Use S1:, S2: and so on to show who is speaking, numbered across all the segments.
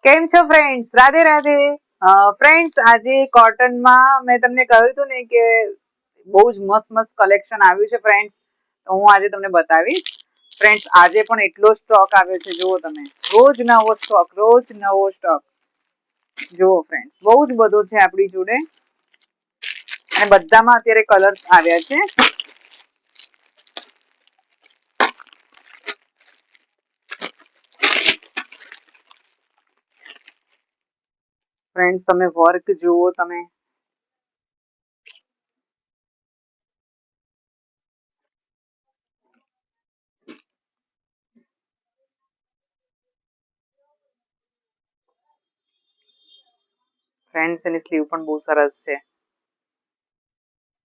S1: કેમ છો friends? Radhe Radhe. Friends, આજે કોટનમાં મેં તમને કહ્યું હતું ને કે બહુ જ મસ્ત મસ્ત કલેક્શન આવ્યું છે ફ્રેન્ડ્સ. તો હું આજે તમને બતાવીશ. ફ્રેન્ડ્સ, આજે પણ એટલો સ્ટોક આવ્યો છે, જુઓ તમે. રોજ નવો સ્ટોક. જુઓ ફ્રેન્ડ્સ, બહુ જ બધો છે આપણી જોડે અને બધામાં અત્યારે કલર આવ્યા છે. ફ્રેન્ડ્સ, તમે વર્ક જુઓ તમે. ફ્રેન્ડ્સ, એની સ્લીવ પણ બહુ સરસ છે.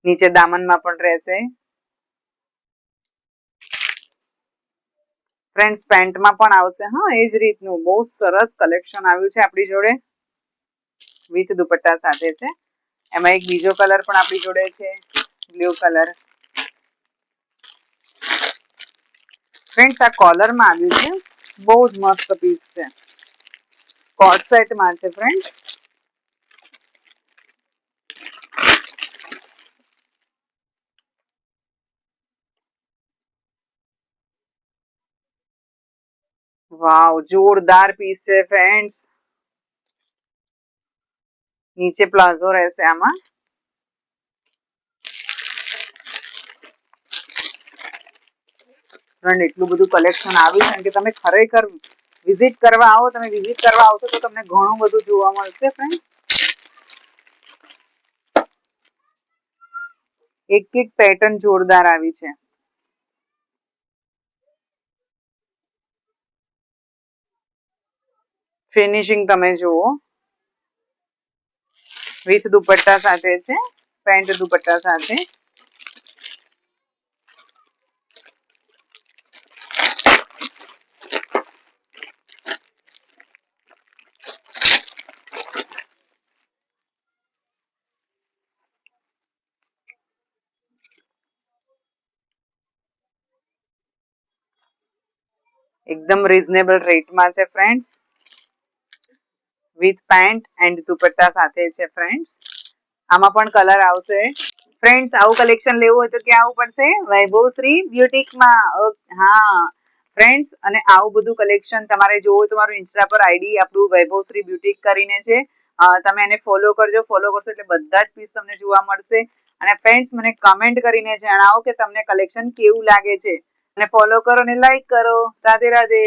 S1: નીચે દામનમાં પણ રહેશે. ફ્રેન્ડ્સ, પેન્ટમાં પણ આવશે. હા, એ જ રીતનું બહુ સરસ કલેક્શન આવ્યું છે આપણી જોડે. વિથ દુપટ્ટા સાથે છે. એમાં એક બીજો કલર પણ આપણી જોડે છે, બ્લુ કલર. ફ્રેન્ડ્સ, આ કોલરમાં આવ્યું છે. બહુ જ મસ્ત પીસ છે. કોટ સેટમાં છે ફ્રેન્ડ. વાવ, જોરદાર પીસ છે ફ્રેન્ડ્સ. નીચે પ્લાઝો રહેશે આમાં. ફ્રેન્ડ, એટલું બધું કલેક્શન આવ્યું છે કે તમે ખરેખર વિઝિટ કરવા આવો. તમે વિઝિટ કરવા આવશો તો તમને ઘણું બધું જોવા મળશે ફ્રેન્ડ. એક એક પેટર્ન જોરદાર આવી છે. ફિનિશિંગ તમે જુઓ. વિથ દુપટ્ટા સાથે છે. પેન્ટ દુપટ્ટા સાથે. એકદમ રીઝનેબલ રેટમાં છે friends. With pant and dupatta સાથે છે ફ્રેન્ડ્સ. આમાં પણ કલર આવશે. ફ્રેન્ડ્સ, આવું કલેક્શન લેવું હોય તો ક્યાં આવવું પડશે? વૈભવશ્રી બ્યુટીકમાં. હા ફ્રેન્ડ્સ, અને આવું બધું કલેક્શન તમારે જોવું હોય તો મારું ઇન્સ્ટા પર આઈડી આપણું વૈભવશ્રી બ્યુટીક કરીને છે. તમે એને ફોલો કરજો. ફોલો કરશો એટલે બધા જ પીસ તમને જોવા મળશે. અને ફ્રેન્ડ્સ, મને કમેન્ટ કરીને જણાવો કે તમને કલેક્શન કેવું લાગે છે. અને ફોલો કરો અને લાઈક કરો. રાધે રાધે.